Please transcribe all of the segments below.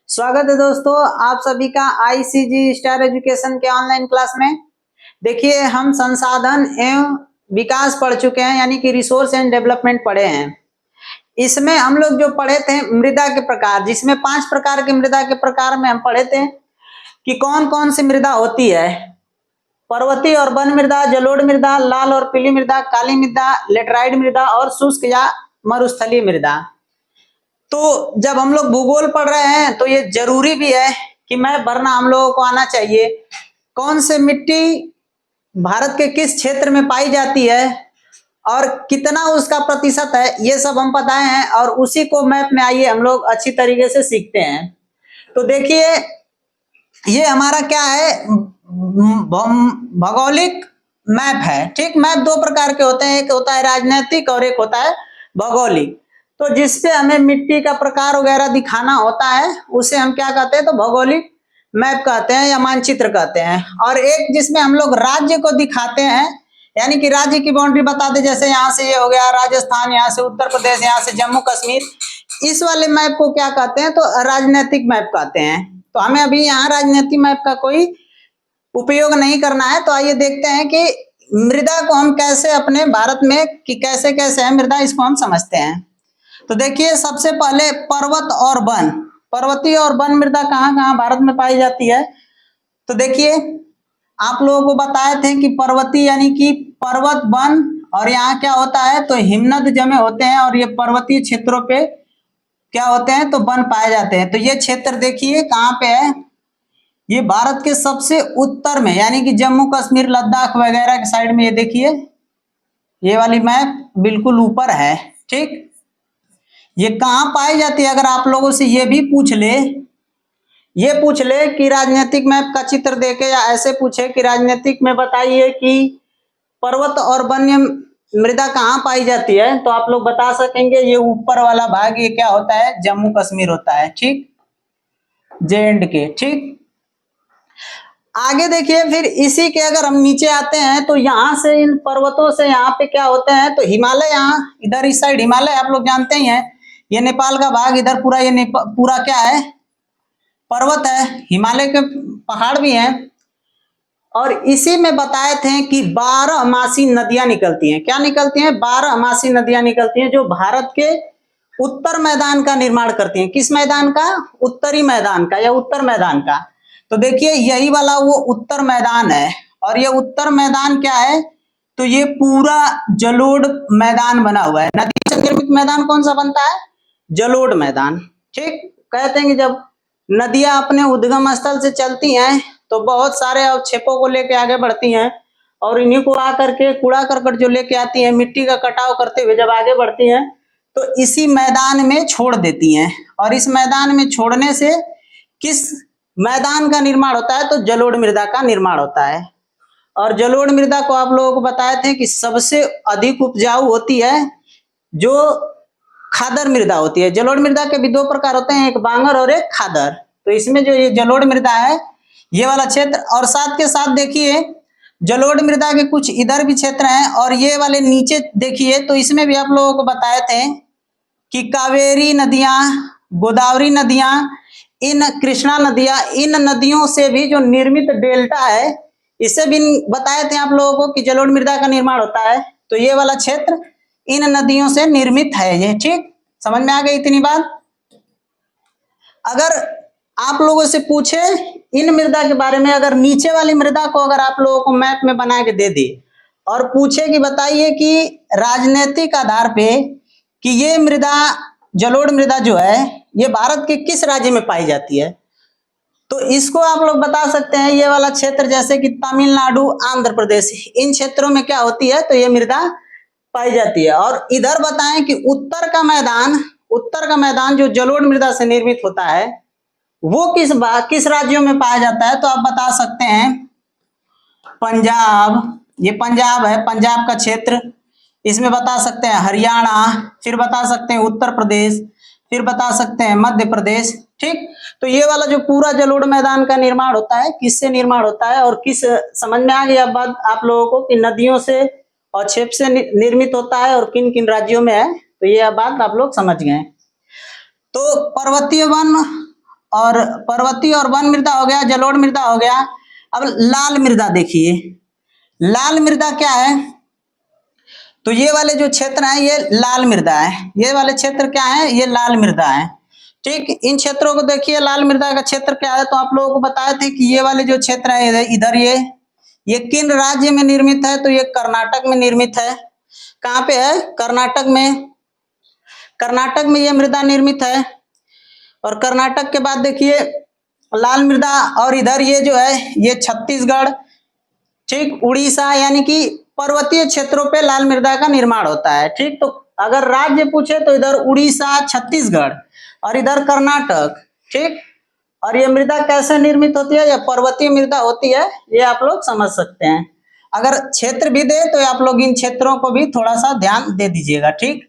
स्वागत है दोस्तों आप सभी का आईसीजी स्टार एजुकेशन के ऑनलाइन क्लास में। देखिए हम संसाधन एवं विकास पढ़ चुके हैं, यानी कि रिसोर्स एंड डेवलपमेंट पढ़े हैं। इसमें हम लोग जो पढ़े थे मृदा के प्रकार, जिसमें 5 प्रकार के मृदा के प्रकार में हम पढ़े थे कि कौन कौन सी मृदा होती है। पर्वतीय और वन मृदा, जलोढ़ मृदा, लाल और पीली मृदा, काली मृदा, लेटराइट मृदा और शुष्क या मरुस्थलीय मृदा। तो जब हम लोग भूगोल पढ़ रहे हैं तो ये जरूरी भी है कि मैप भरना हम लोगों को आना चाहिए। कौन से मिट्टी भारत के किस क्षेत्र में पाई जाती है और कितना उसका प्रतिशत है, ये सब हम बताए हैं और उसी को मैप में आइए हम लोग अच्छी तरीके से सीखते हैं। तो देखिए ये हमारा क्या है, भौगोलिक मैप है। ठीक, मैप 2 प्रकार के होते हैं, एक होता है राजनीतिक और एक होता है भौगोलिक। तो जिससे हमें मिट्टी का प्रकार वगैरह दिखाना होता है उसे हम क्या कहते हैं, तो भौगोलिक मैप कहते हैं या मानचित्र कहते हैं। और एक जिसमें हम लोग राज्य को दिखाते हैं, यानी कि राज्य की बाउंड्री बता दे, जैसे यहाँ से ये हो गया राजस्थान, यहाँ से उत्तर प्रदेश, यहाँ से जम्मू कश्मीर, इस वाले मैप को क्या कहते हैं, तो राजनीतिक मैप कहते हैं। तो हमें अभी यहाँ राजनीतिक मैप का कोई उपयोग नहीं करना है। तो आइए देखते हैं कि मृदा को हम कैसे अपने भारत में कि कैसे कैसे है मृदा, इसको हम समझते हैं। तो देखिए सबसे पहले पर्वत और वन, पर्वतीय और वन मृदा कहाँ कहाँ भारत में पाई जाती है। तो देखिए आप लोगों को बताए थे कि पर्वतीय यानी कि पर्वत वन, और यहाँ क्या होता है तो हिमनद जमे होते हैं, और ये पर्वतीय क्षेत्रों पे क्या होते हैं तो वन पाए जाते हैं। तो ये क्षेत्र देखिए कहाँ पे है, ये भारत के सबसे उत्तर में, यानी कि जम्मू कश्मीर लद्दाख वगैरह के साइड में। ये देखिए ये वाली मैप बिल्कुल ऊपर है। ठीक, ये कहाँ पाई जाती है, अगर आप लोगों से ये भी पूछ ले कि राजनीतिक मैप का चित्र देके, या ऐसे पूछे कि राजनीतिक में बताइए कि पर्वत और वन्य मृदा कहाँ पाई जाती है, तो आप लोग बता सकेंगे ये ऊपर वाला भाग, ये क्या होता है, जम्मू कश्मीर होता है। ठीक, J&K। ठीक, आगे देखिए फिर इसी के अगर हम नीचे आते हैं तो यहाँ से इन पर्वतों से यहाँ पे क्या होते हैं तो हिमालय, यहाँ इधर इस साइड हिमालय आप लोग जानते ही हैं, ये नेपाल का भाग, इधर पूरा ये पूरा क्या है, पर्वत है, हिमालय के पहाड़ भी हैं। और इसी में बताए थे कि 12मासी नदियां निकलती हैं। क्या निकलती हैं, 12मासी नदियां निकलती हैं, जो भारत के उत्तर मैदान का निर्माण करती हैं। किस मैदान का, उत्तरी मैदान का या उत्तर मैदान का। तो देखिए यही वाला वो उत्तर मैदान है, और ये उत्तर मैदान क्या है, तो ये पूरा जलोढ़ मैदान बना हुआ है। नदी से निर्मित मैदान कौन सा बनता है, जलोढ़ मैदान। ठीक, कहते हैं कि जब नदियां अपने उद्गम स्थल से चलती हैं तो बहुत सारे अवक्षेपों को लेके आगे बढ़ती हैं, और इन्हीं को आकर के कूड़ा करकट जो लेके आती हैं, मिट्टी का कटाव करते हुए जब आगे बढ़ती हैं तो इसी मैदान में छोड़ देती हैं। और इस मैदान में छोड़ने से किस मैदान का निर्माण होता है, तो जलोढ़ मृदा का निर्माण होता है। और जलोढ़ मृदा को आप लोगों को बताए थे कि सबसे अधिक उपजाऊ होती है जो खादर मृदा होती है। जलोढ़ मृदा के भी 2 प्रकार होते हैं, एक बांगर और एक खादर। तो इसमें जो ये जलोढ़ मृदा है ये वाला क्षेत्र, और साथ के साथ देखिए जलोढ़ मृदा के कुछ इधर भी क्षेत्र हैं, और ये वाले नीचे देखिए तो इसमें भी आप लोगों को बताए थे कि कावेरी नदियां, गोदावरी नदियां, इन कृष्णा नदियां, इन नदियों से भी जो निर्मित डेल्टा है, इससे भी बताए थे आप लोगों को कि जलोढ़ मृदा का निर्माण होता है। तो ये वाला क्षेत्र इन नदियों से निर्मित है ये। ठीक, समझ में आ गई इतनी बात। अगर आप लोगों से पूछे इन मृदा के बारे में, अगर नीचे वाली मृदा को अगर आप लोगों को मैप में बना के दे दे और पूछे कि बताइए कि राजनीतिक आधार पे कि ये मृदा, जलोढ़ मृदा जो है ये भारत के किस राज्य में पाई जाती है, तो इसको आप लोग बता सकते हैं ये वाला क्षेत्र, जैसे कि तमिलनाडु, आंध्र प्रदेश, इन क्षेत्रों में क्या होती है तो ये मृदा पाई जाती है। और इधर बताएं कि उत्तर का मैदान जो जलोढ़ मृदा से निर्मित होता है वो किस राज्यों में पाया जाता है, तो आप बता सकते हैं पंजाब, ये पंजाब है, पंजाब का क्षेत्र, इसमें बता सकते हैं हरियाणा, फिर बता सकते हैं उत्तर प्रदेश, फिर बता सकते हैं मध्य प्रदेश। ठीक, तो ये वाला जो पूरा जलोढ़ मैदान का निर्माण होता है किससे निर्माण होता है, और किस, समझ में आ गया बात आप लोगों को कि नदियों से और क्षेप से निर्मित होता है और किन किन राज्यों में है, तो ये बात आप लोग समझ गए। तो पर्वतीय वन और पर्वतीय और वन मृदा हो गया, जलोढ़ मृदा हो गया। अब लाल मृदा देखिए, लाल मृदा क्या है? तो ये वाले जो क्षेत्र हैं ये लाल मृदा है, ये वाले क्षेत्र क्या है? ये लाल मृदा है। ठीक, इन क्षेत्रों को देखिए, लाल मृदा का क्षेत्र क्या है? तो आप लोगों को बताए थे कि ये वाले जो क्षेत्र है इधर ये किन राज्य में निर्मित है? तो ये कर्नाटक में निर्मित है। कहाँ पे है? कर्नाटक में। कर्नाटक में ये मृदा निर्मित है। और कर्नाटक के बाद देखिए लाल मृदा, और इधर ये जो है ये छत्तीसगढ़, ठीक, उड़ीसा, यानी कि पर्वतीय क्षेत्रों पे लाल मृदा का निर्माण होता है। ठीक, तो अगर राज्य पूछे तो इधर उड़ीसा, छत्तीसगढ़, और इधर कर्नाटक। ठीक, और ये मृदा कैसे निर्मित होती है? ये पर्वतीय मृदा होती है, ये आप लोग समझ सकते हैं। अगर क्षेत्र भी दे तो आप लोग इन क्षेत्रों को भी थोड़ा सा ध्यान दे दीजिएगा। ठीक,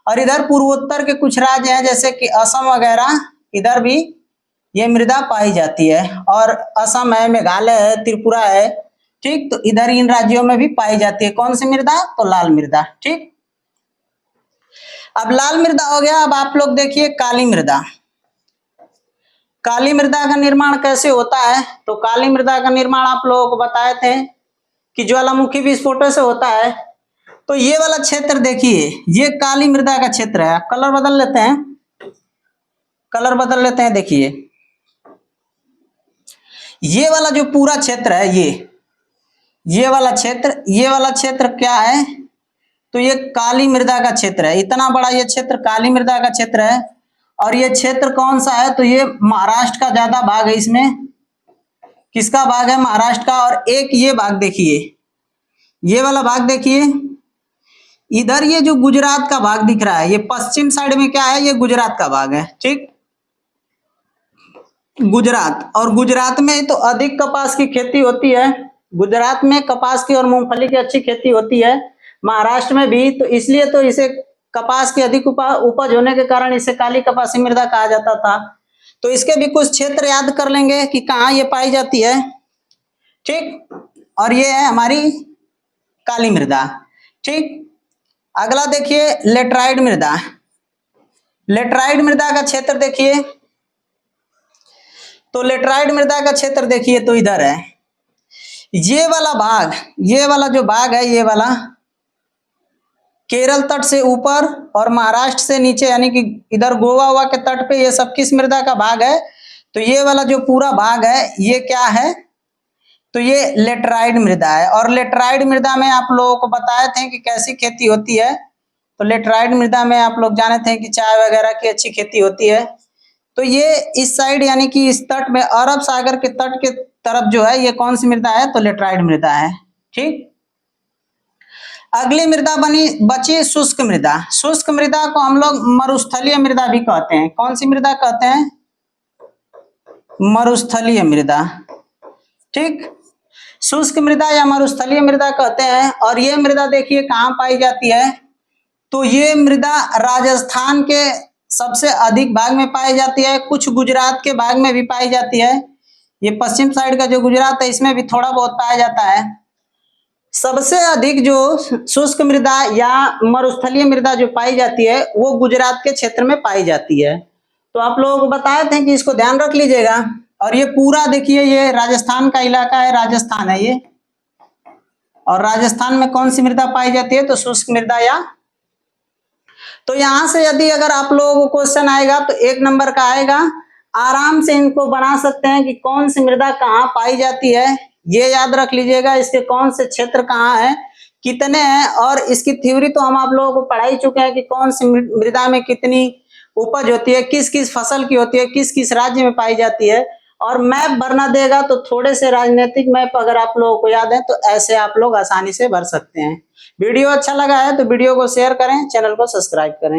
और इधर पूर्वोत्तर के कुछ राज्य हैं जैसे कि असम वगैरह, इधर भी ये मृदा पाई जाती है। और असम है, मेघालय है, त्रिपुरा है। ठीक, तो इधर इन राज्यों में भी पाई जाती है कौन सी मृदा? तो लाल मृदा। ठीक, अब लाल मृदा हो गया। अब आप लोग देखिए काली मृदा। काली मृदा का निर्माण कैसे होता है? तो काली मृदा का निर्माण आप लोगों को बताए थे कि ज्वालामुखी विस्फोटों से होता है। तो ये वाला क्षेत्र देखिए, ये काली मृदा का क्षेत्र है। कलर बदल लेते हैं, कलर बदल लेते हैं। देखिए ये वाला जो पूरा क्षेत्र है, ये वाला क्षेत्र क्या है? तो ये काली मृदा का क्षेत्र है। इतना बड़ा ये क्षेत्र काली मृदा का क्षेत्र है। और ये क्षेत्र कौन सा है? तो ये महाराष्ट्र का ज्यादा भाग है इसमें। किसका भाग है? महाराष्ट्र का। और एक ये भाग देखिए, ये वाला भाग देखिए, इधर ये जो गुजरात का भाग दिख रहा है, ये पश्चिम साइड में क्या है? ये गुजरात का भाग है। ठीक, गुजरात, और गुजरात में तो अधिक कपास की खेती होती है। गुजरात में कपास की और मूंगफली की अच्छी खेती होती है, महाराष्ट्र में भी। तो इसलिए तो इसे कपास की अधिक उपज होने के कारण इसे काली कपासी मृदा कहा जाता था। तो इसके भी कुछ क्षेत्र याद कर लेंगे कि कहाँ ये पाई जाती है। ठीक, और ये है हमारी काली मृदा। ठीक, अगला देखिए लेटराइट मृदा। लेटराइट मृदा का क्षेत्र देखिए, तो लेटराइट मृदा का क्षेत्र देखिए तो इधर है, ये वाला भाग, ये वाला जो भाग है, ये वाला केरल तट से ऊपर और महाराष्ट्र से नीचे, यानी कि इधर गोवा के तट पे, ये सब किस मृदा का भाग है? तो ये वाला जो पूरा भाग है ये क्या है? तो ये लेटराइट मृदा है। और लेटराइट मृदा में आप लोगों को बताए थे कि कैसी खेती होती है। तो लेटराइट मृदा में आप लोग जाने थे कि चाय वगैरह की अच्छी खेती होती है। तो ये इस साइड, यानी कि इस तट में, अरब सागर के तट के तरफ जो है, ये कौन सी मृदा है? तो लेटराइट मृदा है। ठीक, अगली मृदा बची शुष्क मृदा। शुष्क मृदा को हम लोग मरुस्थलीय मृदा भी कहते हैं। कौन सी मृदा कहते हैं? मरुस्थलीय मृदा। ठीक, शुष्क मृदा या मरुस्थलीय मृदा कहते हैं। और ये मृदा देखिए कहाँ पाई जाती है? तो ये मृदा राजस्थान के सबसे अधिक भाग में पाई जाती है, कुछ गुजरात के भाग में भी पाई जाती है। ये पश्चिम साइड का जो गुजरात है इसमें भी थोड़ा बहुत पाया जाता है। सबसे अधिक जो शुष्क मृदा या मरुस्थलीय मृदा जो पाई जाती है वो गुजरात के क्षेत्र में पाई जाती है। तो आप लोगों को बताए थे कि इसको ध्यान रख लीजिएगा। और ये पूरा देखिए, ये राजस्थान का इलाका है, राजस्थान है ये। और राजस्थान में कौन सी मृदा पाई जाती है? तो शुष्क मृदा। या तो यहां से यदि अगर आप लोगों को क्वेश्चन आएगा तो 1 नंबर का आएगा, आराम से इनको बना सकते हैं कि कौन सी मृदा कहाँ पाई जाती है। ये याद रख लीजिएगा, इसके कौन से क्षेत्र कहाँ है, कितने हैं। और इसकी थ्योरी तो हम आप लोगों को पढ़ा ही चुके हैं कि कौन सी मृदा में कितनी उपज होती है, किस किस फसल की होती है, किस किस राज्य में पाई जाती है। और मैप भरना देगा तो थोड़े से राजनीतिक मैप अगर आप लोगों को याद है तो ऐसे आप लोग आसानी से भर सकते हैं। वीडियो अच्छा लगा है तो वीडियो को शेयर करें, चैनल को सब्सक्राइब करें।